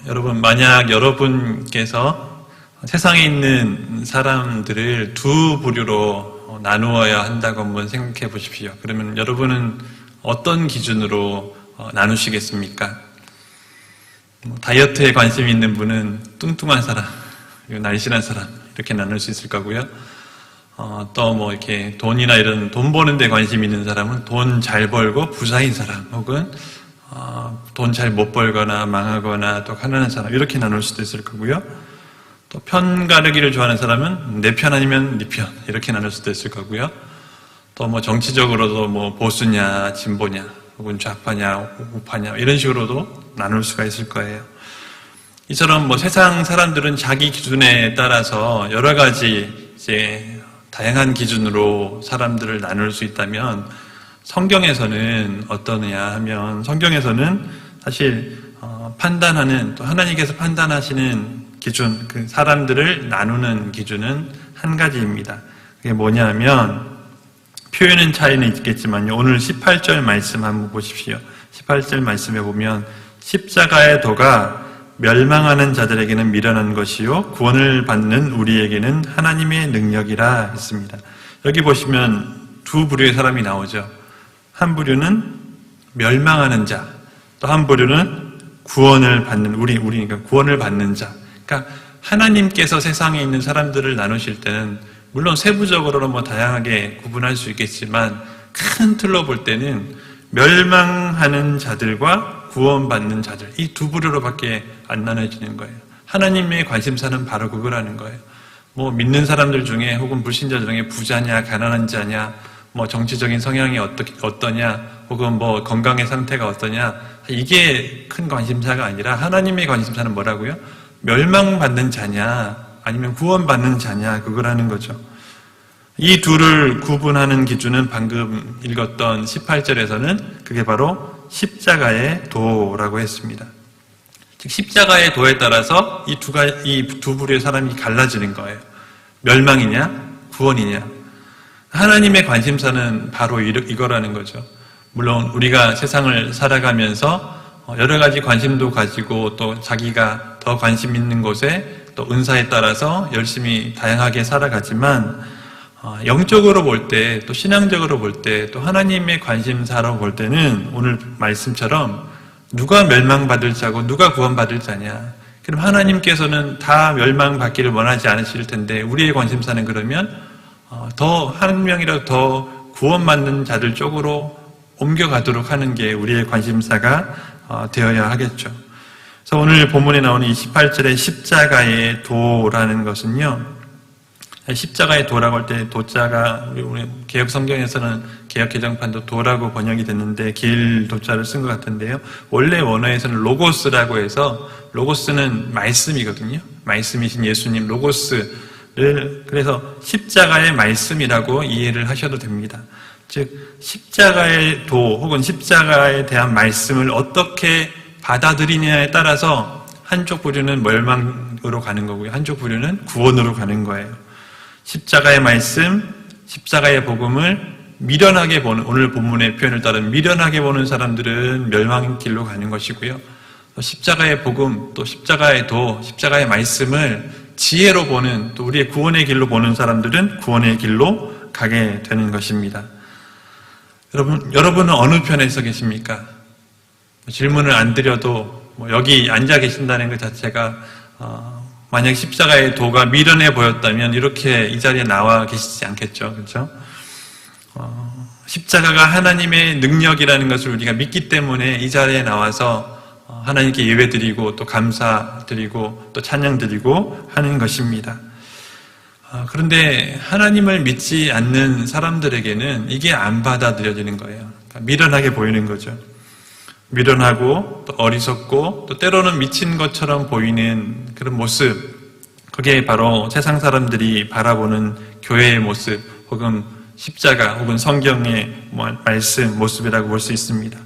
여러분, 만약 여러분께서 세상에 있는 사람들을 두 부류로 나누어야 한다고 한번 생각해 보십시오. 그러면 여러분은 어떤 기준으로 나누시겠습니까? 다이어트에 관심이 있는 분은 뚱뚱한 사람, 그리고 날씬한 사람, 이렇게 나눌 수 있을 거고요. 또 이렇게 돈이나 이런 돈 버는 데 관심 있는 사람은 돈 잘 벌고 부자인 사람, 혹은 돈 잘 못 벌거나 망하거나 또 가난한 사람, 이렇게 나눌 수도 있을 거고요. 또 편 가르기를 좋아하는 사람은 내 편 아니면 네 편, 이렇게 나눌 수도 있을 거고요. 또 정치적으로도 보수냐 진보냐 혹은 좌파냐 우파냐 이런 식으로도 나눌 수가 있을 거예요. 이처럼 세상 사람들은 자기 기준에 따라서 여러 가지 다양한 기준으로 사람들을 나눌 수 있다면, 성경에서는 어떠냐 하면, 성경에서는 사실 판단하는, 또 하나님께서 판단하시는 기준, 그 사람들을 나누는 기준은 한 가지입니다. 그게 뭐냐면, 표현은 차이는 있겠지만요, 오늘 18절 말씀 한번 보십시오. 18절 말씀에 보면 십자가의 도가 멸망하는 자들에게는 미련한 것이요 구원을 받는 우리에게는 하나님의 능력이라 했습니다. 여기 보시면 두 부류의 사람이 나오죠. 한 부류는 멸망하는 자, 또 한 부류는 구원을 받는 그러니까 구원을 받는 자. 그러니까 하나님께서 세상에 있는 사람들을 나누실 때는 물론 세부적으로는 다양하게 구분할 수 있겠지만, 큰 틀로 볼 때는 멸망하는 자들과 구원받는 자들, 이 두 부류로밖에 안 나눠지는 거예요. 하나님의 관심사는 바로 그거라는 거예요. 믿는 사람들 중에 혹은 불신자 중에 부자냐 가난한 자냐, 정치적인 성향이 어떠냐, 혹은 건강의 상태가 어떠냐, 이게 큰 관심사가 아니라 하나님의 관심사는 뭐라고요? 멸망받는 자냐 아니면 구원받는 자냐, 그거라는 거죠. 이 둘을 구분하는 기준은 방금 읽었던 18절에서는 그게 바로 십자가의 도라고 했습니다. 즉 십자가의 도에 따라서 이 두 부류의 사람이 갈라지는 거예요. 멸망이냐 구원이냐. 하나님의 관심사는 바로 이거라는 거죠. 물론 우리가 세상을 살아가면서 여러 가지 관심도 가지고, 또 자기가 더 관심 있는 곳에 또 은사에 따라서 열심히 다양하게 살아가지만, 영적으로 볼 때, 또 신앙적으로 볼 때, 또 하나님의 관심사로 볼 때는 오늘 말씀처럼 누가 멸망받을 자고 누가 구원받을 자냐. 그럼 하나님께서는 다 멸망받기를 원하지 않으실 텐데, 우리의 관심사는 그러면 더 한 명이라도 더 구원받는 자들 쪽으로 옮겨가도록 하는 게 우리의 관심사가 되어야 하겠죠. 그래서 오늘 본문에 나오는 28절의 십자가의 도라는 것은요, 십자가의 도라고 할 때 도자가 우리 개혁 성경에서는 개혁 개정판도 도라고 번역이 됐는데 길 도자를 쓴 것 같은데요. 원래 원어에서는 로고스라고 해서, 로고스는 말씀이거든요. 말씀이신 예수님 로고스를, 그래서 십자가의 말씀이라고 이해를 하셔도 됩니다. 즉 십자가의 도 혹은 십자가에 대한 말씀을 어떻게 받아들이냐에 따라서 한쪽 부류는 멸망으로 가는 거고요, 한쪽 부류는 구원으로 가는 거예요. 십자가의 말씀, 십자가의 복음을 미련하게 보는, 오늘 본문의 표현을 따르면 미련하게 보는 사람들은 멸망의 길로 가는 것이고요, 또 십자가의 복음, 또 십자가의 도, 십자가의 말씀을 지혜로 보는, 또 우리의 구원의 길로 보는 사람들은 구원의 길로 가게 되는 것입니다. 여러분은 어느 편에 서 계십니까? 질문을 안 드려도 여기 앉아 계신다는 것 자체가 만약 십자가의 도가 미련해 보였다면 이렇게 이 자리에 나와 계시지 않겠죠. 그렇죠? 십자가가 하나님의 능력이라는 것을 우리가 믿기 때문에 이 자리에 나와서 하나님께 예배드리고 또 감사드리고 또 찬양드리고 하는 것입니다. 그런데 하나님을 믿지 않는 사람들에게는 이게 안 받아들여지는 거예요. 그러니까 미련하게 보이는 거죠. 미련하고 또 어리석고 또 때로는 미친 것처럼 보이는 그런 모습, 그게 바로 세상 사람들이 바라보는 교회의 모습, 혹은 십자가, 혹은 성경의 말씀 모습이라고 볼 수 있습니다.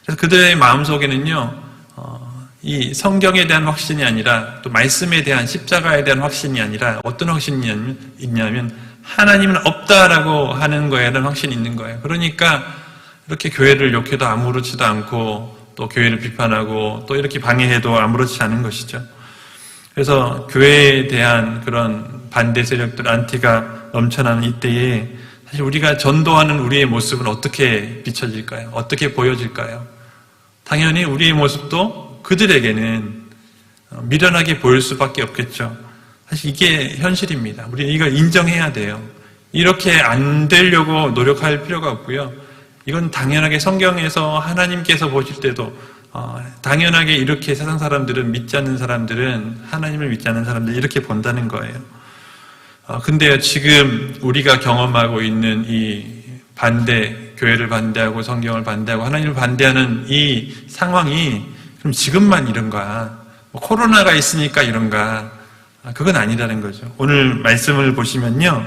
그래서 그들의 마음속에는요, 이 성경에 대한 확신이 아니라, 또 말씀에 대한, 십자가에 대한 확신이 아니라 어떤 확신이 있냐면 하나님은 없다라고 하는 거에 대한 확신이 있는 거예요. 그러니까 이렇게 교회를 욕해도 아무렇지도 않고, 또 교회를 비판하고 또 이렇게 방해해도 아무렇지 않은 것이죠. 그래서 교회에 대한 그런 반대 세력들, 안티가 넘쳐나는 이때에 사실 우리가 전도하는 우리의 모습은 어떻게 비춰질까요? 어떻게 보여질까요? 당연히 우리의 모습도 그들에게는 미련하게 보일 수밖에 없겠죠. 사실 이게 현실입니다. 우리 이걸 인정해야 돼요. 이렇게 안 되려고 노력할 필요가 없고요. 이건 당연하게 성경에서 하나님께서 보실 때도 당연하게 이렇게 세상 사람들은 믿지 않는 사람들은 하나님을 믿지 않는 사람들 이렇게 본다는 거예요. 근데요, 지금 우리가 경험하고 있는 이 반대, 교회를 반대하고 성경을 반대하고 하나님을 반대하는 이 상황이 그럼 지금만 이런가? 코로나가 있으니까 이런가? 그건 아니라는 거죠. 오늘 말씀을 보시면요,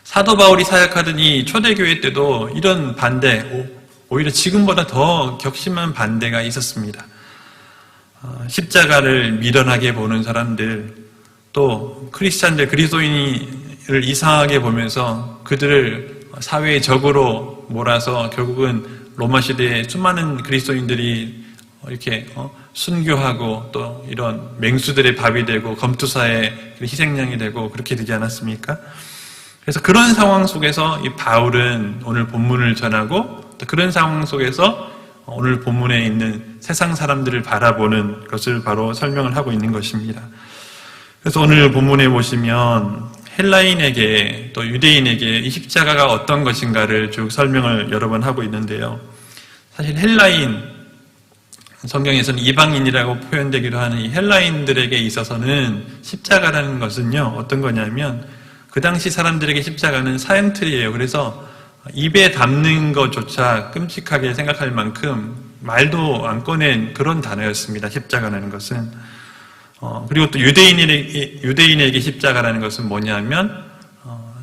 사도 바울이 사역하던 이 초대교회 때도 이런 반대, 오히려 지금보다 더 격심한 반대가 있었습니다. 십자가를 미련하게 보는 사람들, 또 크리스찬들, 그리스도인을 이상하게 보면서 그들을 사회의 적으로 몰아서 결국은 로마 시대에 수많은 그리스도인들이 이렇게 순교하고 또 이런 맹수들의 밥이 되고 검투사의 희생양이 되고 그렇게 되지 않았습니까? 그래서 그런 상황 속에서 이 바울은 오늘 본문을 전하고 또 그런 상황 속에서 오늘 본문에 있는 세상 사람들을 바라보는 것을 바로 설명을 하고 있는 것입니다. 그래서 오늘 본문에 보시면 헬라인에게 또 유대인에게 이 십자가가 어떤 것인가를 쭉 설명을 여러 번 하고 있는데요. 사실 헬라인, 성경에서는 이방인이라고 표현되기도 하는 이 헬라인들에게 있어서는 십자가라는 것은요, 어떤 거냐면 그 당시 사람들에게 십자가는 사형틀이에요. 그래서 입에 담는 것조차 끔찍하게 생각할 만큼 말도 안 꺼낸 그런 단어였습니다. 십자가라는 것은. 그리고 또 유대인에게 십자가라는 것은 뭐냐면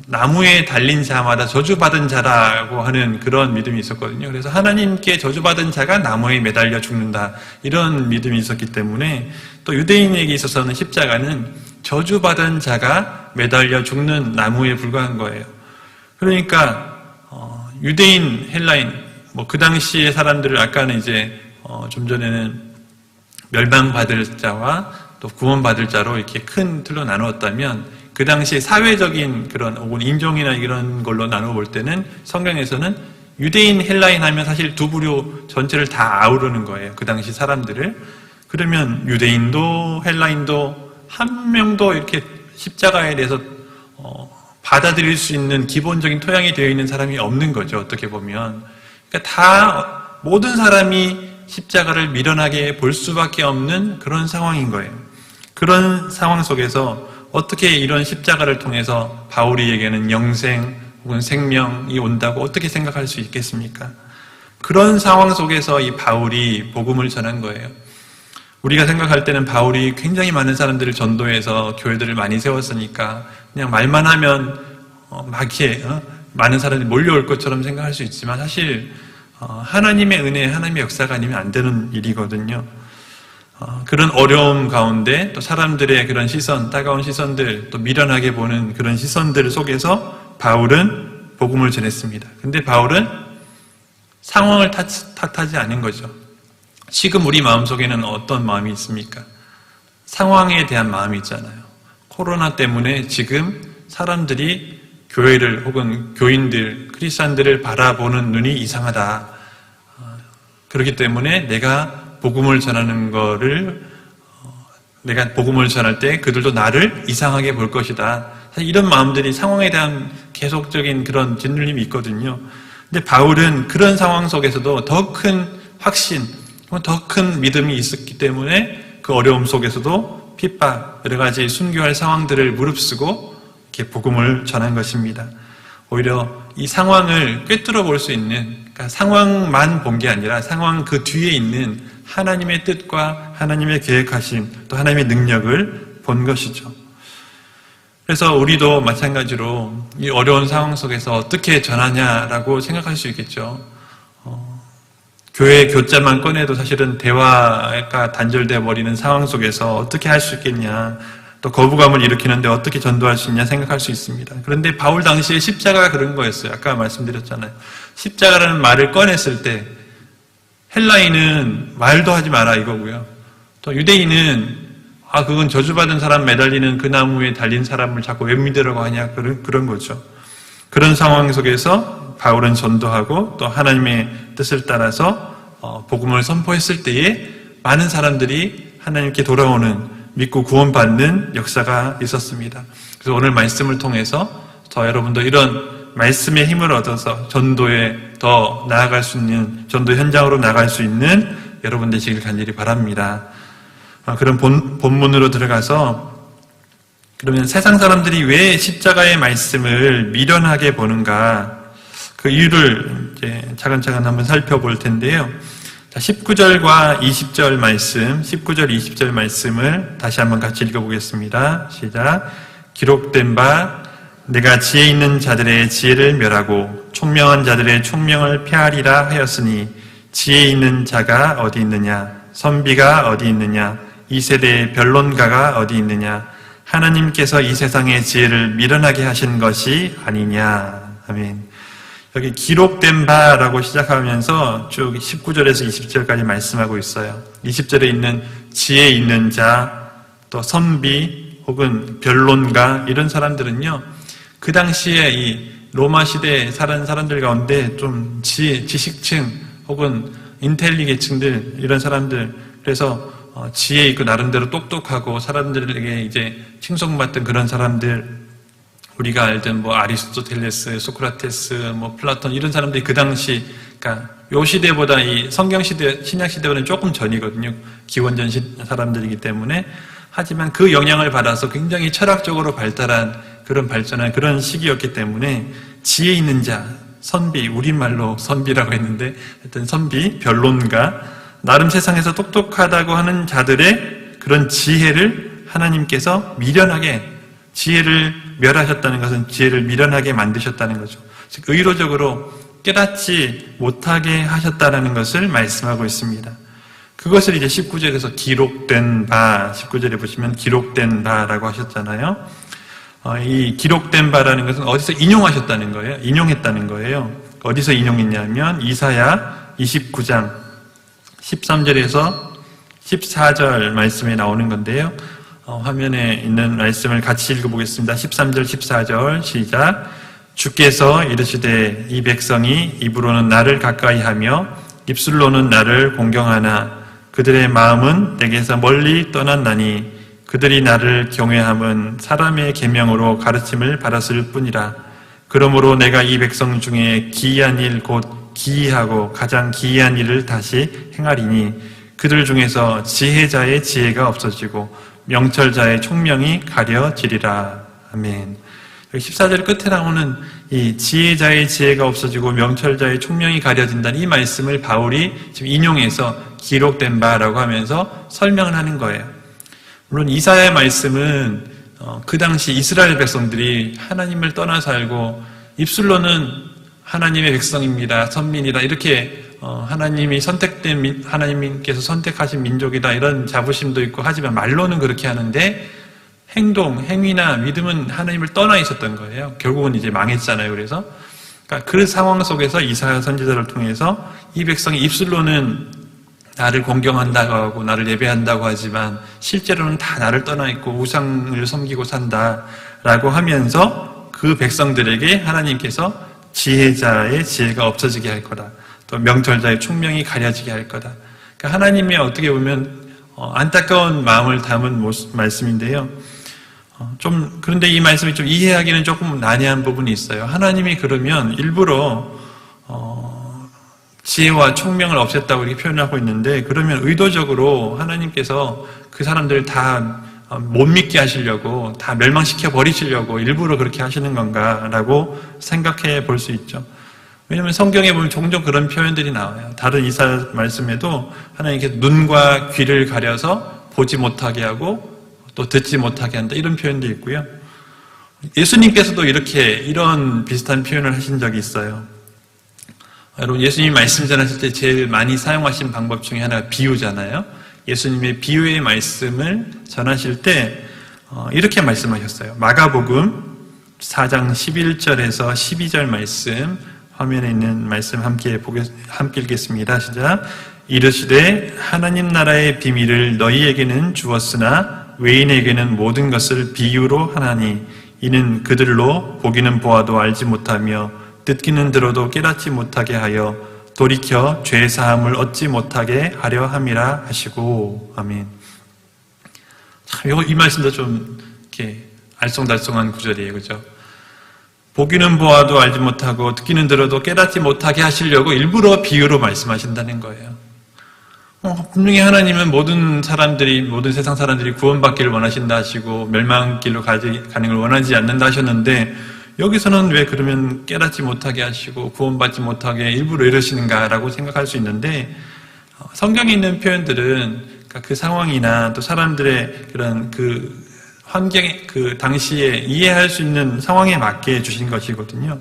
나무에 달린 자마다 저주받은 자라고 하는 그런 믿음이 있었거든요. 그래서 하나님께 저주받은 자가 나무에 매달려 죽는다, 이런 믿음이 있었기 때문에 또 유대인에게 있어서는 십자가는 저주받은 자가 매달려 죽는 나무에 불과한 거예요. 그러니까 유대인, 헬라인, 그 당시의 사람들을 아까는 이제 좀 전에는 멸망받을 자와 또 구원받을 자로 이렇게 큰 틀로 나누었다면 그 당시 사회적인 그런 혹은 인종이나 이런 걸로 나누어 볼 때는 성경에서는 유대인, 헬라인 하면 사실 두 부류 전체를 다 아우르는 거예요. 그 당시 사람들을. 그러면 유대인도 헬라인도 한 명도 이렇게 십자가에 대해서 받아들일 수 있는 기본적인 토양이 되어 있는 사람이 없는 거죠. 어떻게 보면. 그러니까 다 모든 사람이 십자가를 미련하게 볼 수밖에 없는 그런 상황인 거예요. 그런 상황 속에서 어떻게 이런 십자가를 통해서 바울이에게는 영생 혹은 생명이 온다고 어떻게 생각할 수 있겠습니까? 그런 상황 속에서 이 바울이 복음을 전한 거예요. 우리가 생각할 때는 바울이 굉장히 많은 사람들을 전도해서 교회들을 많이 세웠으니까 그냥 말만 하면 막 이렇게 많은 사람들이 몰려올 것처럼 생각할 수 있지만 사실 하나님의 은혜, 하나님의 역사가 아니면 안 되는 일이거든요. 그런 어려움 가운데 또 사람들의 그런 시선, 따가운 시선들, 또 미련하게 보는 그런 시선들 속에서 바울은 복음을 전했습니다. 근데 바울은 상황을 탓하지 않은 거죠. 지금 우리 마음속에는 어떤 마음이 있습니까? 상황에 대한 마음이 있잖아요. 코로나 때문에 지금 사람들이 교회를 혹은 교인들, 크리스찬들을 바라보는 눈이 이상하다. 그렇기 때문에 내가 복음을 전하는 거를 내가 복음을 전할 때 그들도 나를 이상하게 볼 것이다. 사실 이런 마음들이 상황에 대한 계속적인 그런 짓눌림이 있거든요. 근데 바울은 그런 상황 속에서도 더 큰 확신, 더 큰 믿음이 있었기 때문에 그 어려움 속에서도 핍박, 여러 가지 순교할 상황들을 무릅쓰고 이렇게 복음을 전한 것입니다. 오히려 이 상황을 꿰뚫어 볼 수 있는, 그러니까 상황만 본 게 아니라 상황 그 뒤에 있는 하나님의 뜻과 하나님의 계획하심, 또 하나님의 능력을 본 것이죠. 그래서 우리도 마찬가지로 이 어려운 상황 속에서 어떻게 전하냐라고 생각할 수 있겠죠. 교회 교자만 꺼내도 사실은 대화가 단절되어 버리는 상황 속에서 어떻게 할 수 있겠냐, 또 거부감을 일으키는데 어떻게 전도할 수 있냐 생각할 수 있습니다. 그런데 바울 당시에 십자가가 그런 거였어요. 아까 말씀드렸잖아요. 십자가라는 말을 꺼냈을 때 헬라인은 말도 하지 마라 이거고요. 또 유대인은 그건 저주받은 사람 매달리는 그 나무에 달린 사람을 자꾸 왜 믿으라고 하냐 그런 거죠. 그런 상황 속에서 바울은 전도하고 또 하나님의 뜻을 따라서 복음을 선포했을 때에 많은 사람들이 하나님께 돌아오는 믿고 구원받는 역사가 있었습니다. 그래서 오늘 말씀을 통해서 저 여러분도 이런 말씀의 힘을 얻어서 전도에 더 나아갈 수 있는, 전도 현장으로 나갈 수 있는 여러분 되시길 간절히 바랍니다. 그런 본문으로 들어가서 그러면 세상 사람들이 왜 십자가의 말씀을 미련하게 보는가 그 이유를 이제 차근차근 한번 살펴볼 텐데요. 19절과 20절 말씀, 19절, 20절 말씀을 다시 한번 같이 읽어보겠습니다. 시작. 기록된 바 내가 지혜 있는 자들의 지혜를 멸하고 총명한 자들의 총명을 폐하리라 하였으니 지혜 있는 자가 어디 있느냐? 선비가 어디 있느냐? 이 세대의 변론가가 어디 있느냐? 하나님께서 이 세상의 지혜를 미련하게 하신 것이 아니냐? 아멘. 여기 기록된 바라고 시작하면서 쭉 19절에서 20절까지 말씀하고 있어요. 20절에 있는 지혜 있는 자, 또 선비 혹은 변론가 이런 사람들은요. 그 당시에 이 로마 시대에 살은 사람들 가운데 좀 지식층 혹은 인텔리게층들 이런 사람들 그래서 지혜 있고 나름대로 똑똑하고 사람들에게 이제 칭송받던 그런 사람들 우리가 알던 뭐 아리스토텔레스, 소크라테스, 뭐 플라톤 이런 사람들이 그 당시 그러니까 요 시대보다 이 성경 시대, 신약 시대보다는 조금 전이거든요. 기원전 사람들이기 때문에 하지만 그 영향을 받아서 굉장히 철학적으로 발달한 그런 발전한 그런 시기였기 때문에 지혜 있는 자, 선비, 우리말로 선비라고 했는데 하여튼 선비, 변론가 나름 세상에서 똑똑하다고 하는 자들의 그런 지혜를 하나님께서 미련하게 지혜를 멸하셨다는 것은 지혜를 미련하게 만드셨다는 거죠. 즉 의로적으로 깨닫지 못하게 하셨다는 것을 말씀하고 있습니다. 그것을 이제 19절에서 기록된 바, 19절에 보시면 기록된 바라고 하셨잖아요. 이 기록된 바라는 것은 어디서 인용하셨다는 거예요. 인용했다는 거예요. 어디서 인용했냐면 이사야 29장 13절에서 14절 말씀에 나오는 건데요. 화면에 있는 말씀을 같이 읽어보겠습니다. 13절 14절 시작. 주께서 이르시되 이 백성이 입으로는 나를 가까이하며 입술로는 나를 공경하나 그들의 마음은 내게서 멀리 떠났나니 그들이 나를 경외함은 사람의 계명으로 가르침을 받았을 뿐이라. 그러므로 내가 이 백성 중에 기이한 일 곧 기이하고 가장 기이한 일을 다시 행하리니 그들 중에서 지혜자의 지혜가 없어지고 명철자의 총명이 가려지리라. 아멘. 14절 끝에 나오는 이 지혜자의 지혜가 없어지고 명철자의 총명이 가려진다는 이 말씀을 바울이 지금 인용해서 기록된 바라고 하면서 설명을 하는 거예요. 물론 이사야의 말씀은 그 당시 이스라엘 백성들이 하나님을 떠나 살고 입술로는 하나님의 백성입니다. 선민이다. 이렇게 하나님이 선택된 하나님께서 선택하신 민족이다 이런 자부심도 있고 하지만 말로는 그렇게 하는데 행위나 믿음은 하나님을 떠나 있었던 거예요. 결국은 이제 망했잖아요. 그래서 그러니까 그 상황 속에서 이사야 선지자를 통해서 이 백성이 입술로는 나를 공경한다고 하고 나를 예배한다고 하지만 실제로는 다 나를 떠나 있고 우상을 섬기고 산다라고 하면서 그 백성들에게 하나님께서 지혜자의 지혜가 없어지게 할 거다. 또 명철자의 총명이 가려지게 할 거다. 그러니까 하나님의 어떻게 보면 안타까운 마음을 담은 말씀인데요. 그런데 이 말씀이 좀 이해하기는 조금 난해한 부분이 있어요. 하나님이 그러면 일부러 지혜와 총명을 없앴다고 이렇게 표현하고 있는데 그러면 의도적으로 하나님께서 그 사람들을 다 못 믿게 하시려고 다 멸망시켜 버리시려고 일부러 그렇게 하시는 건가라고 생각해 볼 수 있죠. 왜냐하면 성경에 보면 종종 그런 표현들이 나와요. 다른 이사 말씀에도 하나님께서 눈과 귀를 가려서 보지 못하게 하고 또 듣지 못하게 한다 이런 표현도 있고요. 예수님께서도 이런 비슷한 표현을 하신 적이 있어요. 여러분 예수님이 말씀 전하실 때 제일 많이 사용하신 방법 중에 하나가 비유잖아요. 예수님의 비유의 말씀을 전하실 때 이렇게 말씀하셨어요. 마가복음 4장 11절에서 12절 말씀 화면에 있는 말씀 함께 읽겠습니다. 시작. 이르시되 하나님 나라의 비밀을 너희에게는 주었으나 외인에게는 모든 것을 비유로 하나니 이는 그들로 보기는 보아도 알지 못하며 듣기는 들어도 깨닫지 못하게 하여 돌이켜 죄사함을 얻지 못하게 하려 함이라 하시고. 아멘. 참, 이 말씀도 좀 이렇게 알쏭달쏭한 구절이에요, 그죠? 보기는 보아도 알지 못하고 듣기는 들어도 깨닫지 못하게 하시려고 일부러 비유로 말씀하신다는 거예요. 분명히 하나님은 모든 세상 사람들이 구원받기를 원하신다 하시고 멸망길로 가는 걸 원하지 않는다 하셨는데 여기서는 왜 그러면 깨닫지 못하게 하시고 구원받지 못하게 일부러 이러시는가라고 생각할 수 있는데, 성경에 있는 표현들은 그 상황이나 또 사람들의 그런 그 환경에, 그 당시에 이해할 수 있는 상황에 맞게 주신 것이거든요.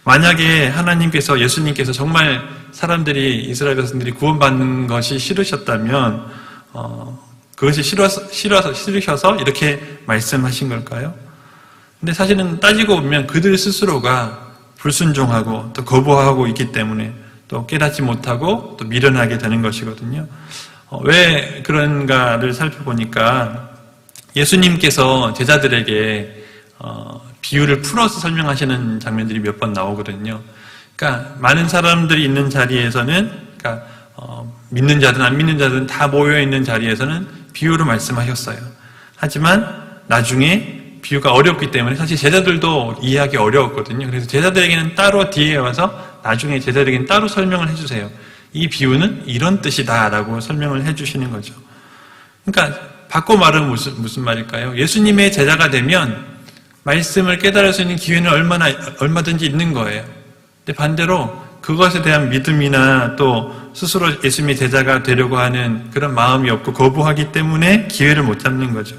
만약에 하나님께서, 예수님께서 정말 이스라엘 백성들이 구원받는 것이 싫으셨다면 그것이 싫으셔서 이렇게 말씀하신 걸까요? 근데 사실은 따지고 보면 그들 스스로가 불순종하고 또 거부하고 있기 때문에 또 깨닫지 못하고 또 미련하게 되는 것이거든요. 왜 그런가를 살펴보니까 예수님께서 제자들에게 비유를 풀어서 설명하시는 장면들이 몇 번 나오거든요. 그러니까 많은 사람들이 있는 자리에서는, 그러니까 믿는 자든 안 믿는 자든 다 모여 있는 자리에서는 비유로 말씀하셨어요. 하지만 나중에 비유가 어렵기 때문에 사실 제자들도 이해하기 어려웠거든요. 그래서 제자들에게는 따로 뒤에 와서 나중에 제자들에게는 따로 설명을 해주세요. 이 비유는 이런 뜻이다라고 설명을 해주시는 거죠. 그러니까 바꿔 말하면 무슨 말일까요? 예수님의 제자가 되면 말씀을 깨달을 수 있는 기회는 얼마든지 있는 거예요. 근데 반대로 그것에 대한 믿음이나 또 스스로 예수님의 제자가 되려고 하는 그런 마음이 없고 거부하기 때문에 기회를 못 잡는 거죠.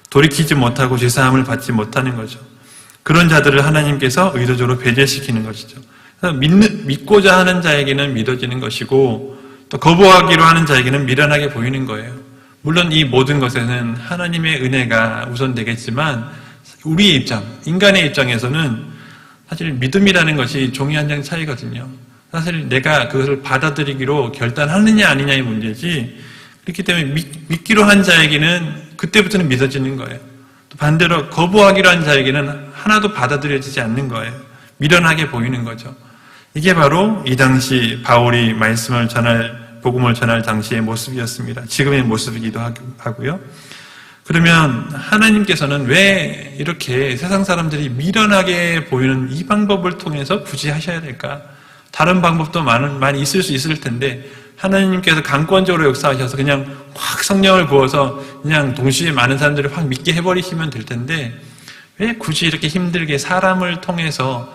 돌이키지 못하고 죄사함을 받지 못하는 거죠. 그런 자들을 하나님께서 의도적으로 배제시키는 것이죠. 그래서 믿고자 하는 자에게는 믿어지는 것이고 또 거부하기로 하는 자에게는 미련하게 보이는 거예요. 물론 이 모든 것에는 하나님의 은혜가 우선되겠지만 우리의 입장, 인간의 입장에서는 사실 믿음이라는 것이 종이 한 장 차이거든요. 사실 내가 그것을 받아들이기로 결단하느냐 아니냐의 문제지, 그렇기 때문에 믿기로 한 자에게는 그때부터는 믿어지는 거예요. 또 반대로 거부하기로 한 자에게는 하나도 받아들여지지 않는 거예요. 미련하게 보이는 거죠. 이게 바로 이 당시 바울이 복음을 전할 당시의 모습이었습니다. 지금의 모습이기도 하고요. 그러면 하나님께서는 왜 이렇게 세상 사람들이 미련하게 보이는 이 방법을 통해서 굳이 하셔야 될까? 다른 방법도 많이 있을 수 있을 텐데 하나님께서 강권적으로 역사하셔서 그냥 확 성령을 부어서 그냥 동시에 많은 사람들을 확 믿게 해버리시면 될 텐데 왜 굳이 이렇게 힘들게 사람을 통해서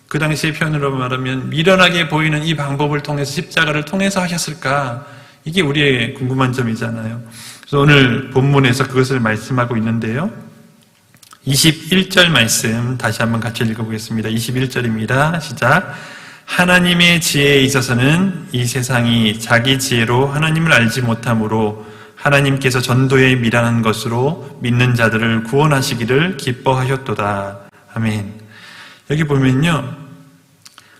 그 당시의 표현으로 말하면 미련하게 보이는 이 방법을 통해서 십자가를 통해서 하셨을까? 이게 우리의 궁금한 점이잖아요. 그래서 오늘 본문에서 그것을 말씀하고 있는데요. 21절 말씀 다시 한번 같이 읽어보겠습니다. 21절입니다. 시작. 하나님의 지혜에 있어서는 이 세상이 자기 지혜로 하나님을 알지 못하므로 하나님께서 전도에 미련한 것으로 믿는 자들을 구원하시기를 기뻐하셨도다. 아멘. 여기 보면요,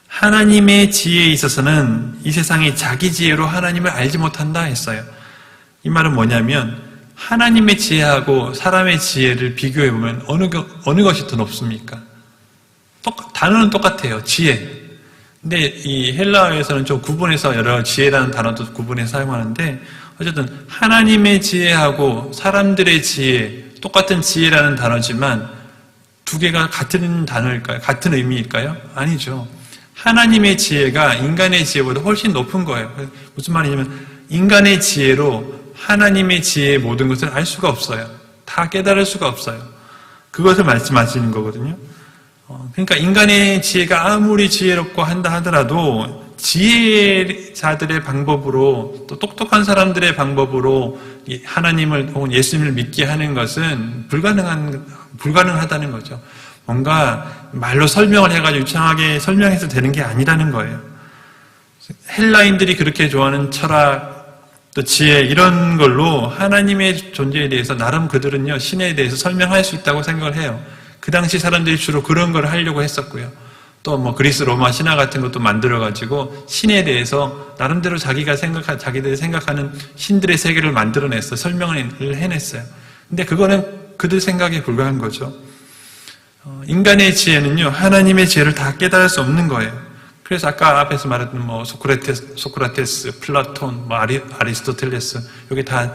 하나님의 지혜에 있어서는 이 세상이 자기 지혜로 하나님을 알지 못한다 했어요. 이 말은 뭐냐면 하나님의 지혜하고 사람의 지혜를 비교해보면 어느 것이 더 높습니까? 단어는 똑같아요. 지혜. 근데 이 헬라어에서는 좀 구분해서 여러 지혜라는 단어도 구분해서 사용하는데 어쨌든 하나님의 지혜하고 사람들의 지혜, 똑같은 지혜라는 단어지만 두 개가 같은 단어일까요? 같은 의미일까요? 아니죠. 하나님의 지혜가 인간의 지혜보다 훨씬 높은 거예요. 무슨 말이냐면 인간의 지혜로 하나님의 지혜의 모든 것을 알 수가 없어요. 다 깨달을 수가 없어요. 그것을 말씀하시는 거거든요. 그러니까 인간의 지혜가 아무리 지혜롭고 한다 하더라도 지혜자들의 방법으로 또 똑똑한 사람들의 방법으로 하나님을 혹은 예수님을 믿게 하는 것은 불가능하다는 거죠. 뭔가 말로 설명을 해가지고 유창하게 설명해서 되는 게 아니라는 거예요. 헬라인들이 그렇게 좋아하는 철학, 또 지혜 이런 걸로 하나님의 존재에 대해서 나름 그들은요 신에 대해서 설명할 수 있다고 생각을 해요. 그 당시 사람들이 주로 그런 걸 하려고 했었고요. 또 뭐 그리스 로마 신화 같은 것도 만들어가지고 신에 대해서 나름대로 자기들이 생각하는 신들의 세계를 만들어냈어요. 설명을 해냈어요. 근데 그거는 그들 생각에 불과한 거죠. 인간의 지혜는요, 하나님의 지혜를 다 깨달을 수 없는 거예요. 그래서 아까 앞에서 말했던 뭐 소크라테스, 플라톤, 뭐 아리스토텔레스, 여기 다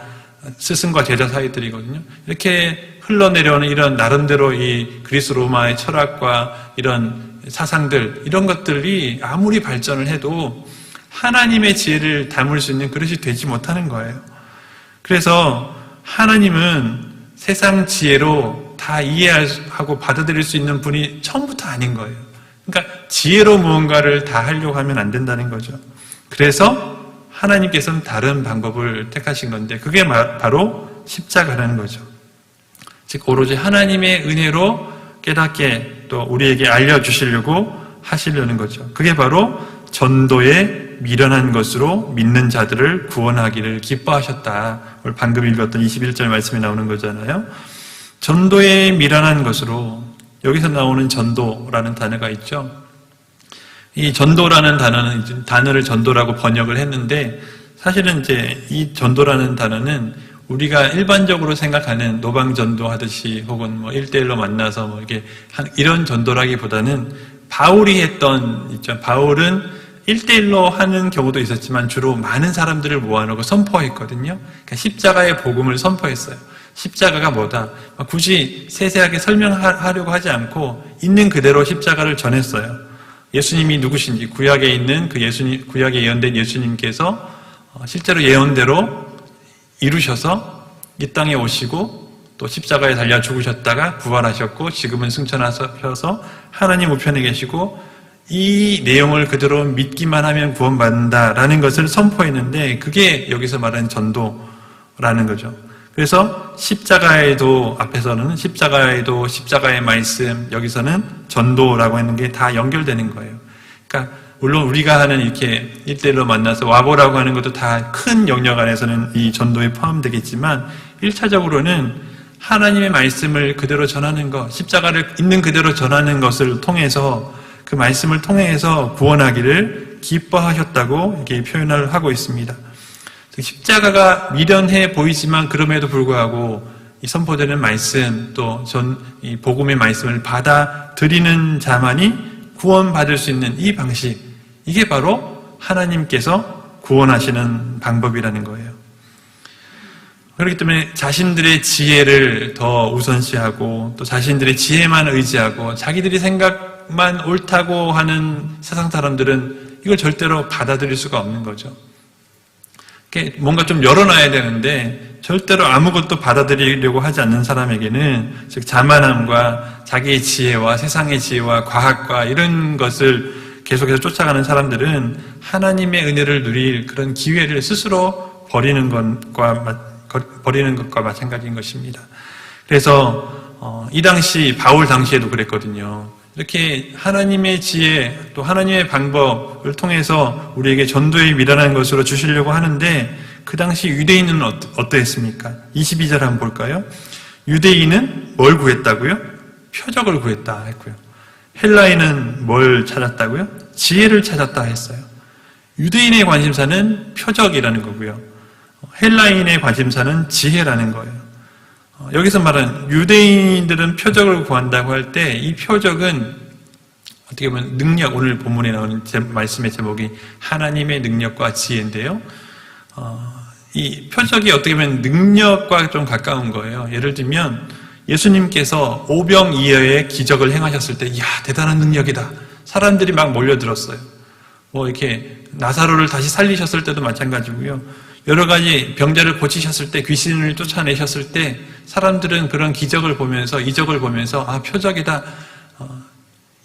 스승과 제자 사이들이거든요. 이렇게 흘러내려오는 이런 나름대로 이 그리스 로마의 철학과 이런 사상들, 이런 것들이 아무리 발전을 해도 하나님의 지혜를 담을 수 있는 그릇이 되지 못하는 거예요. 그래서 하나님은 세상 지혜로 다 이해하고 받아들일 수 있는 분이 처음부터 아닌 거예요. 그러니까 지혜로 무언가를 다 하려고 하면 안 된다는 거죠. 그래서 하나님께서는 다른 방법을 택하신 건데 그게 바로 십자가라는 거죠. 즉 오로지 하나님의 은혜로 깨닫게 또 우리에게 알려주시려고 하시려는 거죠. 그게 바로 전도에 미련한 것으로 믿는 자들을 구원하기를 기뻐하셨다. 오늘 방금 읽었던 21절 말씀에 나오는 거잖아요. 전도에 미련한 것으로, 여기서 나오는 전도라는 단어가 있죠. 이 전도라는 단어를 전도라고 번역을 했는데, 사실은 이제 이 전도라는 단어는 우리가 일반적으로 생각하는 노방전도 하듯이 혹은 뭐 1대1로 만나서 뭐 이런 전도라기보다는 바울이 했던, 바울은 1대1로 하는 경우도 있었지만 주로 많은 사람들을 모아놓고 선포했거든요. 그러니까 십자가의 복음을 선포했어요. 십자가가 뭐다? 굳이 세세하게 설명하려고 하지 않고 있는 그대로 십자가를 전했어요. 예수님이 누구신지, 구약에 있는 구약에 예언된 예수님께서 실제로 예언대로 이루셔서 이 땅에 오시고 또 십자가에 달려 죽으셨다가 부활하셨고 지금은 승천하셔서 하나님 우편에 계시고 이 내용을 그대로 믿기만 하면 구원받는다라는 것을 선포했는데 그게 여기서 말하는 전도라는 거죠. 그래서 십자가에도 앞에서는 십자가의 말씀, 여기서는 전도라고 하는 게 다 연결되는 거예요. 그러니까 물론 우리가 하는 이렇게 1대1로 만나서 와보라고 하는 것도 다 큰 영역 안에서는 이 전도에 포함되겠지만 1차적으로는 하나님의 말씀을 그대로 전하는 것, 십자가를 있는 그대로 전하는 것을 통해서 그 말씀을 통해서 구원하기를 기뻐하셨다고 이렇게 표현을 하고 있습니다. 십자가가 미련해 보이지만 그럼에도 불구하고 이 선포되는 말씀 또 이 복음의 말씀을 받아들이는 자만이 구원받을 수 있는 이 방식, 이게 바로 하나님께서 구원하시는 방법이라는 거예요. 그렇기 때문에 자신들의 지혜를 더 우선시하고 또 자신들의 지혜만 의지하고 자기들이 생각만 옳다고 하는 세상 사람들은 이걸 절대로 받아들일 수가 없는 거죠. 뭔가 좀 열어놔야 되는데 절대로 아무것도 받아들이려고 하지 않는 사람에게는 즉 자만함과 자기의 지혜와 세상의 지혜와 과학과 이런 것을 계속해서 쫓아가는 사람들은 하나님의 은혜를 누릴 그런 기회를 스스로 버리는 것과 마찬가지인 것입니다. 그래서 이 당시 바울 당시에도 그랬거든요. 이렇게 하나님의 지혜 또 하나님의 방법을 통해서 우리에게 전도에 미련한 것으로 주시려고 하는데 그 당시 유대인은 어떠했습니까? 22절 한번 볼까요? 유대인은 뭘 구했다고요? 표적을 구했다 했고요. 헬라인은 뭘 찾았다고요? 지혜를 찾았다 했어요. 유대인의 관심사는 표적이라는 거고요. 헬라인의 관심사는 지혜라는 거예요. 여기서 말하는 유대인들은 표적을 구한다고 할 때 이 표적은 어떻게 보면 능력, 오늘 본문에 나오는 말씀의 제목이 하나님의 능력과 지혜인데요. 이 표적이 어떻게 보면 능력과 좀 가까운 거예요. 예를 들면 예수님께서 오병이어의 기적을 행하셨을 때 이야 대단한 능력이다. 사람들이 막 몰려들었어요. 뭐 이렇게 나사로를 다시 살리셨을 때도 마찬가지고요. 여러 가지 병자를 고치셨을 때, 귀신을 쫓아내셨을 때 사람들은 그런 기적을 보면서, 이적을 보면서 아 표적이다,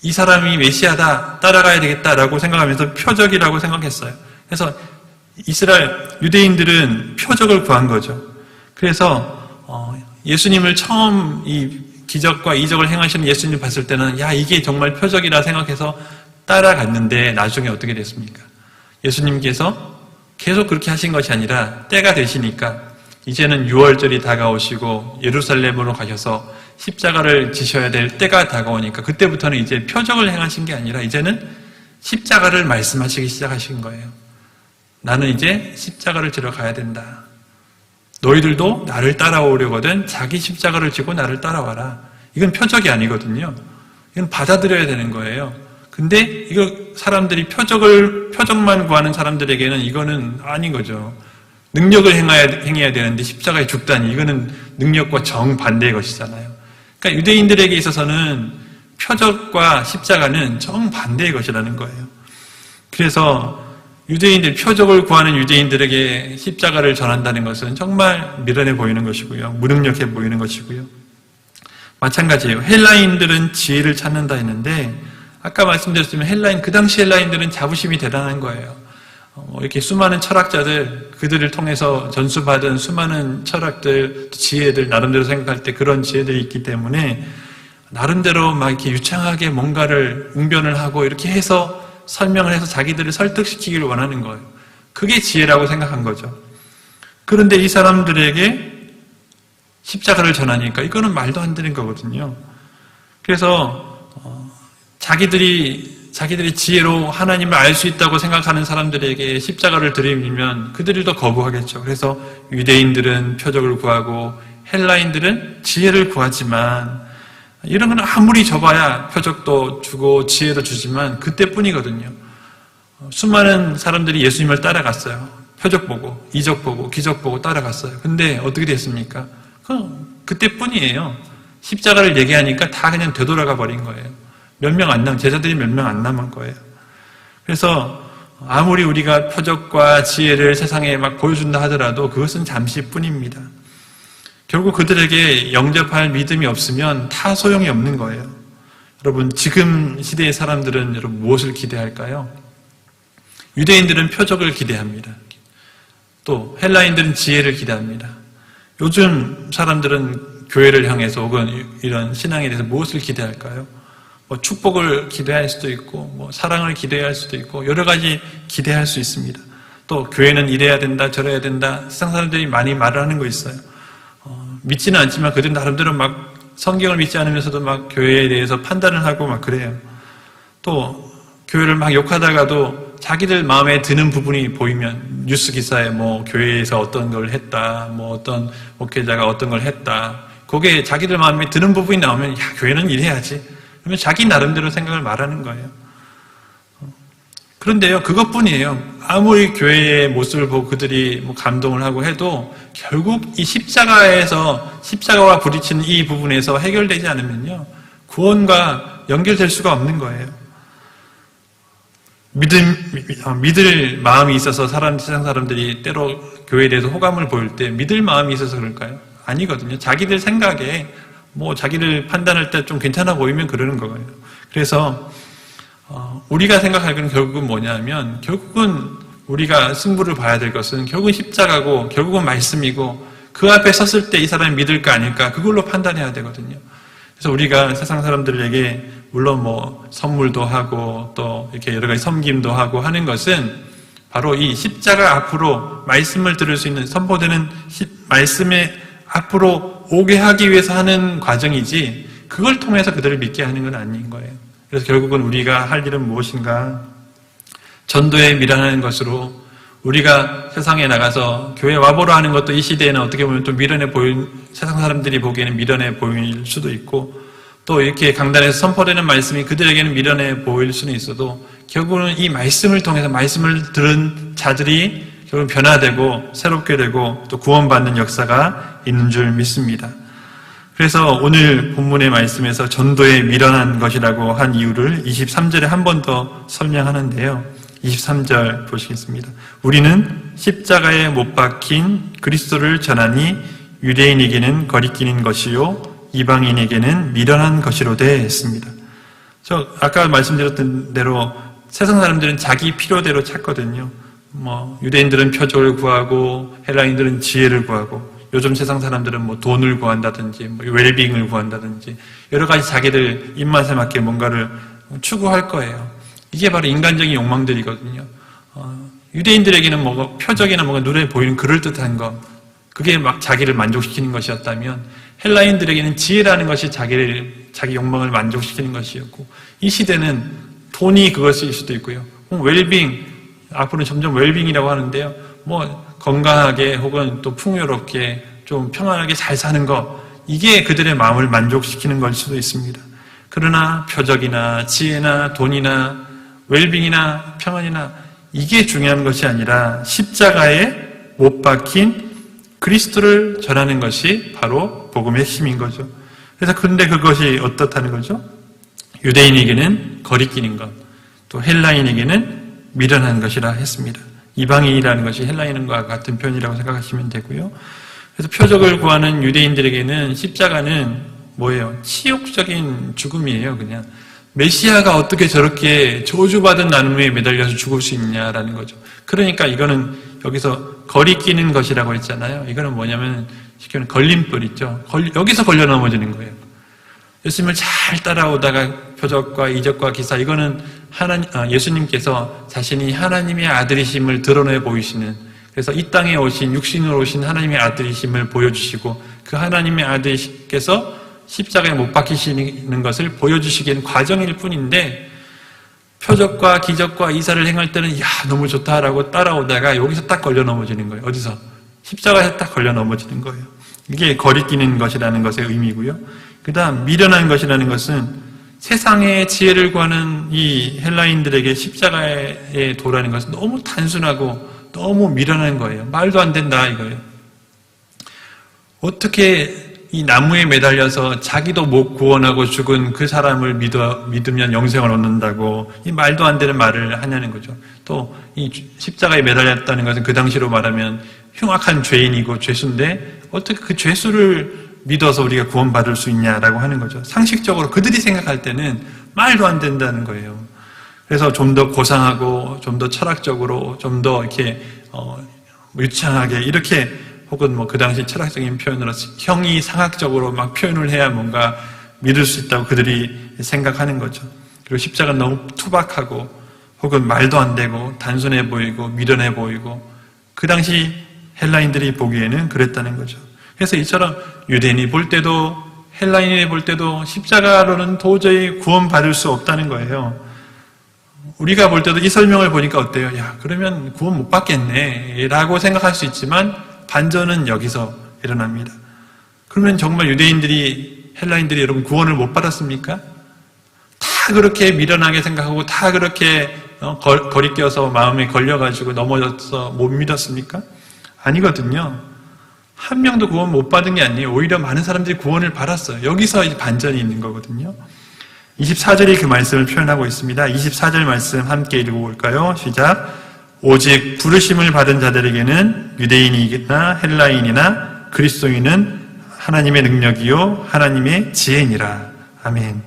이 사람이 메시아다, 따라가야 되겠다라고 생각하면서 표적이라고 생각했어요. 그래서 이스라엘 유대인들은 표적을 구한 거죠. 그래서 예수님을 처음 이 기적과 이적을 행하시는 예수님 봤을 때는 야 이게 정말 표적이라 생각해서 따라갔는데 나중에 어떻게 됐습니까? 예수님께서 계속 그렇게 하신 것이 아니라 때가 되시니까 이제는 6월절이 다가오시고 예루살렘으로 가셔서 십자가를 지셔야 될 때가 다가오니까 그때부터는 이제 표적을 행하신 게 아니라 이제는 십자가를 말씀하시기 시작하신 거예요. 나는 이제 십자가를 지러 가야 된다. 너희들도 나를 따라오려거든 자기 십자가를 지고 나를 따라와라. 이건 표적이 아니거든요. 이건 받아들여야 되는 거예요. 근데 이거 사람들이 표적만 구하는 사람들에게는 이거는 아닌 거죠. 능력을 행해야 되는데 십자가에 죽다니 이거는 능력과 정반대의 것이잖아요. 그러니까 유대인들에게 있어서는 표적과 십자가는 정반대의 것이라는 거예요. 그래서 표적을 구하는 유대인들에게 십자가를 전한다는 것은 정말 미련해 보이는 것이고요. 무능력해 보이는 것이고요. 마찬가지예요. 헬라인들은 지혜를 찾는다 했는데 아까 말씀드렸지만 그 당시 헬라인들은 자부심이 대단한 거예요. 이렇게 수많은 철학자들, 그들을 통해서 전수받은 수많은 철학들, 지혜들, 나름대로 생각할 때 그런 지혜들이 있기 때문에 나름대로 막 이렇게 유창하게 뭔가를 웅변을 하고 이렇게 해서 설명을 해서 자기들을 설득시키기를 원하는 거예요. 그게 지혜라고 생각한 거죠. 그런데 이 사람들에게 십자가를 전하니까 이거는 말도 안 되는 거거든요. 그래서 자기들이 지혜로 하나님을 알 수 있다고 생각하는 사람들에게 십자가를 들이밀면 그들이 더 거부하겠죠. 그래서 유대인들은 표적을 구하고 헬라인들은 지혜를 구하지만 이런 건 아무리 줘봐야 표적도 주고 지혜도 주지만 그때뿐이거든요. 수많은 사람들이 예수님을 따라갔어요. 표적 보고 이적 보고 기적 보고 따라갔어요. 근데 어떻게 됐습니까? 그때뿐이에요. 십자가를 얘기하니까 다 그냥 되돌아가 버린 거예요. 제자들이 몇 명 안 남은 거예요. 그래서 아무리 우리가 표적과 지혜를 세상에 막 보여준다 하더라도 그것은 잠시뿐입니다. 결국 그들에게 영접할 믿음이 없으면 다 소용이 없는 거예요. 여러분, 지금 시대의 사람들은 여러분 무엇을 기대할까요? 유대인들은 표적을 기대합니다. 또 헬라인들은 지혜를 기대합니다. 요즘 사람들은 교회를 향해서 혹은 이런 신앙에 대해서 무엇을 기대할까요? 축복을 기대할 수도 있고, 사랑을 기대할 수도 있고, 여러 가지 기대할 수 있습니다. 또, 교회는 이래야 된다, 저래야 된다, 세상 사람들이 많이 말을 하는 거 있어요. 믿지는 않지만 그들은 나름대로 막 성경을 믿지 않으면서도 막 교회에 대해서 판단을 하고 막 그래요. 또, 교회를 막 욕하다가도 자기들 마음에 드는 부분이 보이면, 뉴스 기사에 교회에서 어떤 걸 했다, 어떤 목회자가 어떤 걸 했다, 그게 자기들 마음에 드는 부분이 나오면, 교회는 이래야지. 그러면 자기 나름대로 생각을 말하는 거예요. 그런데요, 그것뿐이에요. 아무리 교회의 모습을 보고 그들이 감동을 하고 해도 결국 이 십자가와 부딪히는 이 부분에서 해결되지 않으면요, 구원과 연결될 수가 없는 거예요. 믿을 마음이 있어서 세상 사람들이 때로 교회에 대해서 호감을 보일 때 믿을 마음이 있어서 그럴까요? 아니거든요. 자기들 생각에 자기를 판단할 때 좀 괜찮아 보이면 그러는 거예요. 그래서 우리가 생각할 건 결국은 뭐냐면, 결국은 우리가 승부를 봐야 될 것은 결국은 십자가고 결국은 말씀이고 그 앞에 섰을 때 이 사람이 믿을까 아닐까 그걸로 판단해야 되거든요. 그래서 우리가 세상 사람들에게 물론 선물도 하고 또 이렇게 여러 가지 섬김도 하고 하는 것은 바로 이 십자가 앞으로 말씀을 들을 수 있는 선포되는 말씀의 앞으로 오게 하기 위해서 하는 과정이지 그걸 통해서 그들을 믿게 하는 건 아닌 거예요. 그래서 결국은 우리가 할 일은 무엇인가? 전도에 밀어내는 것으로 우리가 세상에 나가서 교회 와보러 하는 것도 이 시대에는 어떻게 보면 또 미련해 세상 사람들이 보기에는 미련해 보일 수도 있고, 또 이렇게 강단에서 선포되는 말씀이 그들에게는 미련해 보일 수는 있어도 결국은 이 말씀을 통해서 말씀을 들은 자들이 결국 변화되고 새롭게 되고 또 구원받는 역사가 있는 줄 믿습니다. 그래서 오늘 본문의 말씀에서 전도에 미련한 것이라고 한 이유를 23절에 한 번 더 설명하는데요. 23절 보시겠습니다. 우리는 십자가에 못 박힌 그리스도를 전하니 유대인에게는 거리끼는 것이요 이방인에게는 미련한 것이로되 했습니다. 아까 말씀드렸던 대로 세상 사람들은 자기 필요대로 찾거든요. 유대인들은 표적을 구하고 헬라인들은 지혜를 구하고 요즘 세상 사람들은 돈을 구한다든지 웰빙을 구한다든지 여러 가지 자기들 입맛에 맞게 뭔가를 추구할 거예요. 이게 바로 인간적인 욕망들이거든요. 유대인들에게는 표적이나 뭔가 눈에 보이는 그럴듯한 것, 그게 막 자기를 만족시키는 것이었다면 헬라인들에게는 지혜라는 것이 자기 욕망을 만족시키는 것이었고, 이 시대는 돈이 그것일 수도 있고요. 웰빙, 앞으로는 점점 웰빙이라고 하는데요. 건강하게 혹은 또 풍요롭게 좀 평안하게 잘 사는 것, 이게 그들의 마음을 만족시키는 걸 수도 있습니다. 그러나 표적이나 지혜나 돈이나 웰빙이나 평안이나 이게 중요한 것이 아니라 십자가에 못 박힌 그리스도를 전하는 것이 바로 복음의 핵심인 거죠. 그래서 근데 그것이 어떻다는 거죠? 유대인에게는 거리끼는 것, 또 헬라인에게는 미련한 것이라 했습니다. 이방인이라는 것이 헬라인과 같은 표현이라고 생각하시면 되고요. 그래서 표적을 구하는 유대인들에게는 십자가는 뭐예요? 치욕적인 죽음이에요. 그냥 메시아가 어떻게 저렇게 저주받은 나무에 매달려서 죽을 수 있냐라는 거죠. 그러니까 이거는 여기서 거리끼는 것이라고 했잖아요. 이거는 뭐냐면 쉽게 걸림돌 있죠. 여기서 걸려 넘어지는 거예요. 예수님을 잘 따라오다가 표적과 이적과 기사, 이거는 예수님께서 자신이 하나님의 아들이심을 드러내 보이시는, 그래서 이 땅에 오신, 육신으로 오신 하나님의 아들이심을 보여주시고, 그 하나님의 아들께서 십자가에 못 박히시는 것을 보여주시기엔 과정일 뿐인데, 표적과 기적과 이사를 행할 때는 너무 좋다라고 따라오다가 여기서 딱 걸려 넘어지는 거예요. 어디서? 십자가에서 딱 걸려 넘어지는 거예요. 이게 거리끼는 것이라는 것의 의미고요. 그 다음 미련한 것이라는 것은 세상의 지혜를 구하는 이 헬라인들에게 십자가의 도라는 것은 너무 단순하고 너무 미련한 거예요. 말도 안 된다 이거예요. 어떻게 이 나무에 매달려서 자기도 못 구원하고 죽은 그 사람을 믿으면 영생을 얻는다고 이 말도 안 되는 말을 하냐는 거죠. 또 이 십자가에 매달렸다는 것은 그 당시로 말하면 흉악한 죄인이고 죄수인데 어떻게 그 죄수를 믿어서 우리가 구원받을 수 있냐라고 하는 거죠. 상식적으로 그들이 생각할 때는 말도 안 된다는 거예요. 그래서 좀 더 고상하고 좀 더 철학적으로 좀 더 이렇게 유창하게 이렇게 혹은 그 당시 철학적인 표현으로 형이상학적으로 막 표현을 해야 뭔가 믿을 수 있다고 그들이 생각하는 거죠. 그리고 십자가는 너무 투박하고 혹은 말도 안 되고 단순해 보이고 미련해 보이고 그 당시 헬라인들이 보기에는 그랬다는 거죠. 그래서 이처럼 유대인이 볼 때도 헬라인이 볼 때도 십자가로는 도저히 구원받을 수 없다는 거예요. 우리가 볼 때도 이 설명을 보니까 어때요? 그러면 구원 못 받겠네 라고 생각할 수 있지만 반전은 여기서 일어납니다. 그러면 정말 유대인들이 헬라인들이 여러분 구원을 못 받았습니까? 다 그렇게 미련하게 생각하고 다 그렇게 거리껴서 마음에 걸려가지고 넘어져서 못 믿었습니까? 아니거든요. 한 명도 구원 못 받은 게 아니에요. 오히려 많은 사람들이 구원을 받았어요. 여기서 이제 반전이 있는 거거든요. 24절이 그 말씀을 표현하고 있습니다. 24절 말씀 함께 읽어볼까요? 시작. 오직 부르심을 받은 자들에게는 유대인이나 헬라인이나 그리스도인은 하나님의 능력이요 하나님의 지혜니라. 아멘.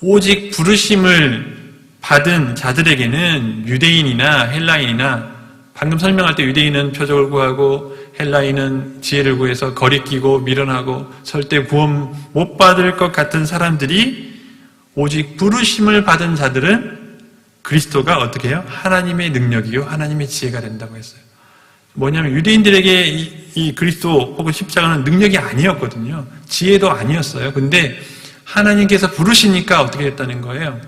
오직 부르심을 받은 자들에게는 유대인이나 헬라인이나, 방금 설명할 때 유대인은 표적을 구하고 헬라인은 지혜를 구해서 거리끼고 미련하고 절대 구원 못 받을 것 같은 사람들이, 오직 부르심을 받은 자들은 그리스도가 어떻게 해요? 하나님의 능력이요 하나님의 지혜가 된다고 했어요. 뭐냐면 유대인들에게 이 그리스도 혹은 십자가는 능력이 아니었거든요. 지혜도 아니었어요. 근데 하나님께서 부르시니까 어떻게 됐다는 거예요?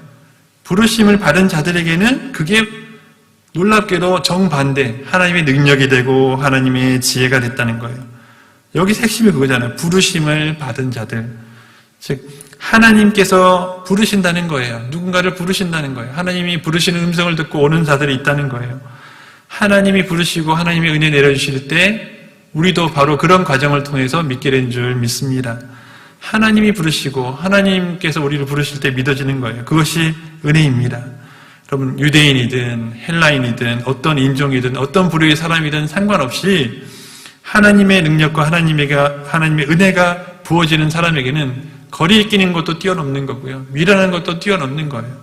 부르심을 받은 자들에게는 그게 놀랍게도 정반대, 하나님의 능력이 되고 하나님의 지혜가 됐다는 거예요. 여기 핵심이 그거잖아요. 부르심을 받은 자들. 즉 하나님께서 부르신다는 거예요. 누군가를 부르신다는 거예요. 하나님이 부르시는 음성을 듣고 오는 자들이 있다는 거예요. 하나님이 부르시고 하나님의 은혜 내려주실 때 우리도 바로 그런 과정을 통해서 믿게 된 줄 믿습니다. 하나님이 부르시고 하나님께서 우리를 부르실 때 믿어지는 거예요. 그것이 은혜입니다. 여러분, 유대인이든 헬라인이든 어떤 인종이든 어떤 부류의 사람이든 상관없이 하나님의 능력과 하나님의 은혜가 부어지는 사람에게는 거리에 끼는 것도 뛰어넘는 거고요. 미련한 것도 뛰어넘는 거예요.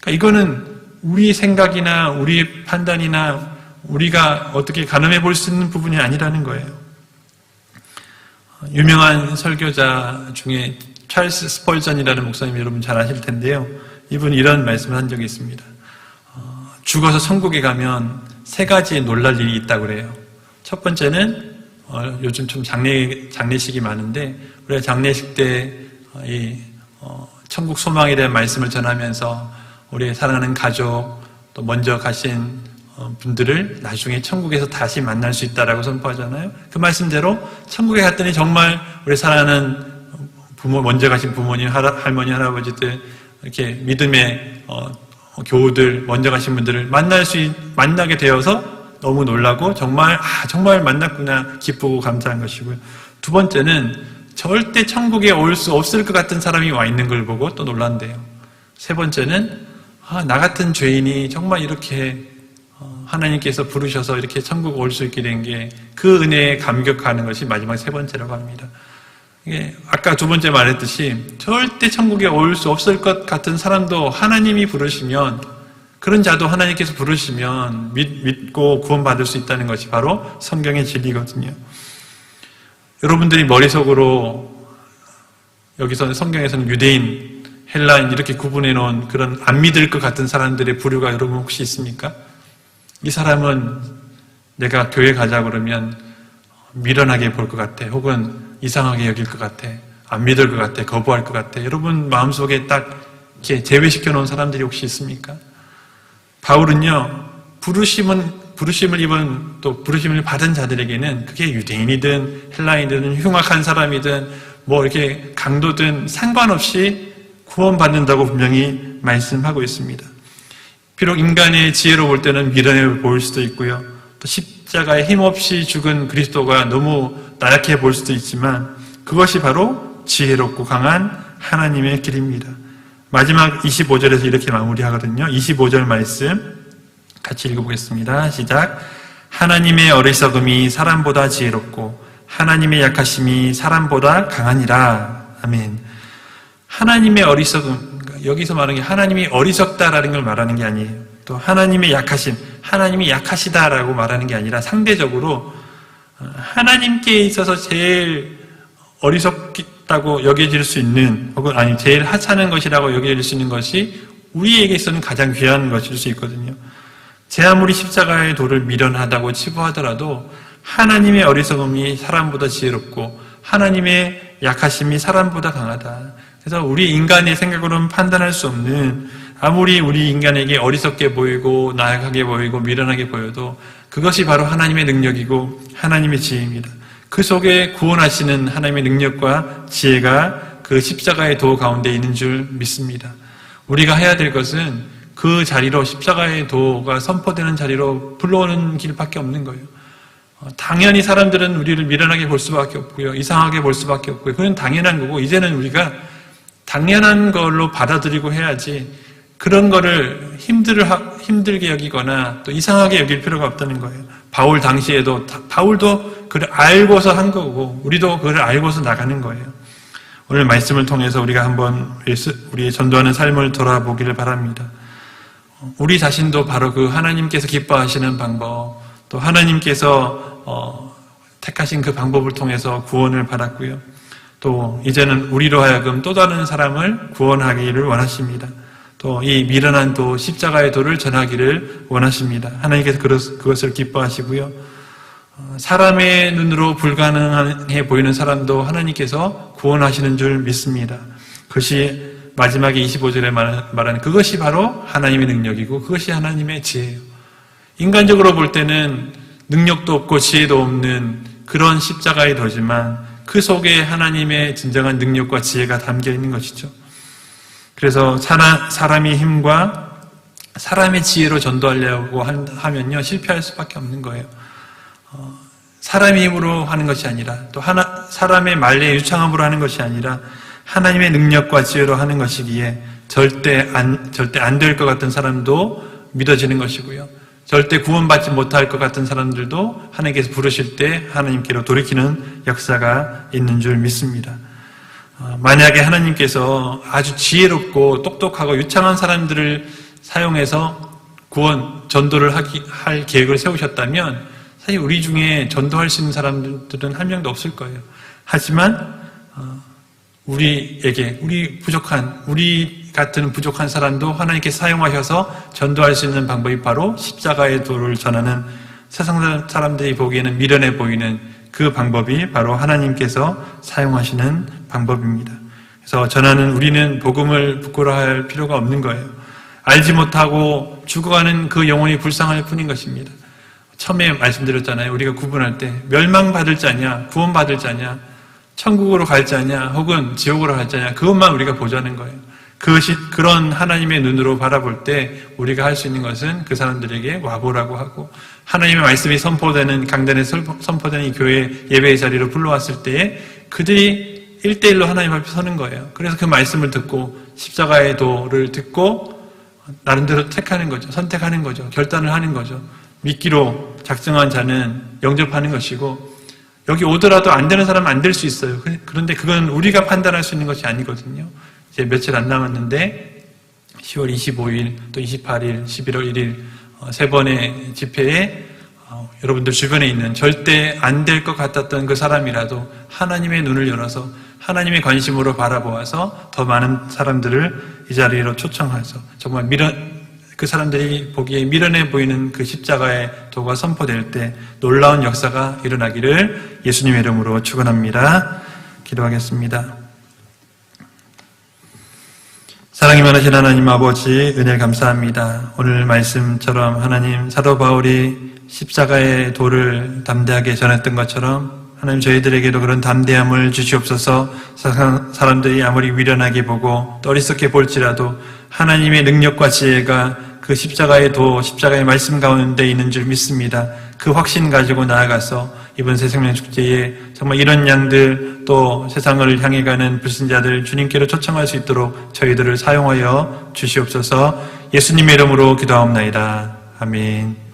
그러니까 이거는 우리 생각이나 우리 판단이나 우리가 어떻게 가늠해 볼 수 있는 부분이 아니라는 거예요. 유명한 설교자 중에 찰스 스펄전이라는 목사님 여러분 잘 아실 텐데요. 이분이 이런 말씀을 한 적이 있습니다. 죽어서 천국에 가면 세 가지의 놀랄 일이 있다고 그래요. 첫 번째는 요즘 좀 장례식이 많은데, 우리가 장례식 때 천국 소망에 대한 말씀을 전하면서 우리의 사랑하는 가족, 또 먼저 가신 분들을 나중에 천국에서 다시 만날 수 있다라고 선포하잖아요. 그 말씀대로 천국에 갔더니 정말 우리 사랑하는 먼저 가신 부모님, 할머니, 할아버지들, 이렇게 믿음의 교우들, 먼저 가신 분들을 만나게 되어서 너무 놀라고 정말 만났구나 기쁘고 감사한 것이고요. 두 번째는 절대 천국에 올 수 없을 것 같은 사람이 와 있는 걸 보고 또 놀란대요. 세 번째는 나 같은 죄인이 정말 이렇게 하나님께서 부르셔서 이렇게 천국 올 수 있게 된 게 그 은혜에 감격하는 것이 마지막 세 번째라고 합니다. 이게 아까 두 번째 말했듯이 절대 천국에 올 수 없을 것 같은 사람도 하나님이 부르시면, 그런 자도 하나님께서 부르시면 믿고 구원받을 수 있다는 것이 바로 성경의 진리거든요. 여러분들이 머릿속으로 여기서는 성경에서는 유대인, 헬라인 이렇게 구분해 놓은 그런 안 믿을 것 같은 사람들의 부류가 여러분 혹시 있습니까? 이 사람은 내가 교회 가자 그러면 미련하게 볼 것 같아, 혹은 이상하게 여길 것 같아, 안 믿을 것 같아, 거부할 것 같아. 여러분 마음속에 딱 이렇게 제외시켜 놓은 사람들이 혹시 있습니까? 바울은요, 부르심을 입은 또 부르심을 받은 자들에게는 그게 유대인이든 헬라인이든 흉악한 사람이든 뭐 이렇게 강도든 상관없이 구원받는다고 분명히 말씀하고 있습니다. 비록 인간의 지혜로 볼 때는 미련해 보일 수도 있고요, 또 십자가에 힘없이 죽은 그리스도가 너무 나약해 보일 수도 있지만 그것이 바로 지혜롭고 강한 하나님의 길입니다. 마지막 25절에서 이렇게 마무리하거든요. 25절 말씀 같이 읽어보겠습니다. 시작. 하나님의 어리석음이 사람보다 지혜롭고 하나님의 약하심이 사람보다 강하니라. 아멘. 하나님의 어리석음, 여기서 말하는 게 하나님이 어리석다라는 걸 말하는 게 아니에요. 또 하나님의 약하심, 하나님이 약하시다라고 말하는 게 아니라 상대적으로 하나님께 있어서 제일 어리석다고 여겨질 수 있는, 혹은 제일 하찮은 것이라고 여겨질 수 있는 것이 우리에게 있어서는 가장 귀한 것일 수 있거든요. 제 아무리 십자가의 도를 미련하다고 치부하더라도 하나님의 어리석음이 사람보다 지혜롭고 하나님의 약하심이 사람보다 강하다. 그래서 우리 인간의 생각으로는 판단할 수 없는, 아무리 우리 인간에게 어리석게 보이고 나약하게 보이고 미련하게 보여도 그것이 바로 하나님의 능력이고 하나님의 지혜입니다. 그 속에 구원하시는 하나님의 능력과 지혜가 그 십자가의 도 가운데 있는 줄 믿습니다. 우리가 해야 될 것은 그 자리로, 십자가의 도가 선포되는 자리로 불러오는 길밖에 없는 거예요. 당연히 사람들은 우리를 미련하게 볼 수밖에 없고요, 이상하게 볼 수밖에 없고요. 그건 당연한 거고, 이제는 우리가 당연한 걸로 받아들이고 해야지 그런 거를 힘들게 여기거나 또 이상하게 여길 필요가 없다는 거예요. 바울 당시에도, 바울도 그걸 알고서 한 거고 우리도 그걸 알고서 나가는 거예요. 오늘 말씀을 통해서 우리가 한번 우리의 전도하는 삶을 돌아보기를 바랍니다. 우리 자신도 바로 그 하나님께서 기뻐하시는 방법, 또 하나님께서 택하신 그 방법을 통해서 구원을 받았고요, 또 이제는 우리로 하여금 또 다른 사람을 구원하기를 원하십니다. 또 이 미련한 도, 십자가의 도를 전하기를 원하십니다. 하나님께서 그것을 기뻐하시고요, 사람의 눈으로 불가능해 보이는 사람도 하나님께서 구원하시는 줄 믿습니다. 그것이 마지막에 25절에 말하는 그것이 바로 하나님의 능력이고 그것이 하나님의 지혜예요. 인간적으로 볼 때는 능력도 없고 지혜도 없는 그런 십자가의 도지만 그 속에 하나님의 진정한 능력과 지혜가 담겨 있는 것이죠. 그래서 사람의 힘과 사람의 지혜로 전도하려고 하면요, 실패할 수밖에 없는 거예요. 사람의 힘으로 하는 것이 아니라, 또 사람의 말의 유창함으로 하는 것이 아니라 하나님의 능력과 지혜로 하는 것이기에 절대 안 될 것 같은 사람도 믿어지는 것이고요, 절대 구원받지 못할 것 같은 사람들도 하나님께서 부르실 때 하나님께로 돌이키는 역사가 있는 줄 믿습니다. 만약에 하나님께서 아주 지혜롭고 똑똑하고 유창한 사람들을 사용해서 전도를 할 계획을 세우셨다면 사실 우리 중에 전도할 수 있는 사람들은 한 명도 없을 거예요. 하지만 우리 같은 부족한 사람도 하나님께서 사용하셔서 전도할 수 있는 방법이 바로 십자가의 도를 전하는, 세상 사람들이 보기에는 미련해 보이는 그 방법이 바로 하나님께서 사용하시는 방법입니다. 그래서 전하는 우리는 복음을 부끄러워할 필요가 없는 거예요. 알지 못하고 죽어가는 그 영혼이 불쌍할 뿐인 것입니다. 처음에 말씀드렸잖아요. 우리가 구분할 때 멸망받을 자냐, 구원받을 자냐, 천국으로 갈 자냐, 혹은 지옥으로 갈 자냐, 그것만 우리가 보자는 거예요. 그것이 그런 하나님의 눈으로 바라볼 때 우리가 할 수 있는 것은 그 사람들에게 와보라고 하고, 하나님의 말씀이 선포되는 강단에 선포되는 이 교회 예배의 자리로 불러왔을 때에 그들이 1대1로 하나님 앞에 서는 거예요. 그래서 그 말씀을 듣고 십자가의 도를 듣고 나름대로 택하는 거죠. 선택하는 거죠. 결단을 하는 거죠. 믿기로 작정한 자는 영접하는 것이고, 여기 오더라도 안 되는 사람은 안 될 수 있어요. 그런데 그건 우리가 판단할 수 있는 것이 아니거든요. 이제 며칠 안 남았는데 10월 25일 또 28일 11월 1일 세 번의 집회에 여러분들 주변에 있는 절대 안 될 것 같았던 그 사람이라도 하나님의 눈을 열어서 하나님의 관심으로 바라보아서 더 많은 사람들을 이 자리로 초청해서 정말 그 사람들이 보기에 미련해 보이는 그 십자가의 도가 선포될 때 놀라운 역사가 일어나기를 예수님의 이름으로 축원합니다. 기도하겠습니다. 사랑이 많으신 하나님 아버지, 은혜를 감사합니다. 오늘 말씀처럼 하나님, 사도 바울이 십자가의 도를 담대하게 전했던 것처럼 하나님, 저희들에게도 그런 담대함을 주시옵소서. 사람들이 아무리 미련하게 보고 어리석게 볼지라도 하나님의 능력과 지혜가 그 십자가의 도, 십자가의 말씀 가운데 있는 줄 믿습니다. 그 확신 가지고 나아가서 이번 새생명축제에 정말 이런 양들, 또 세상을 향해 가는 불신자들 주님께로 초청할 수 있도록 저희들을 사용하여 주시옵소서. 예수님의 이름으로 기도하옵나이다. 아멘.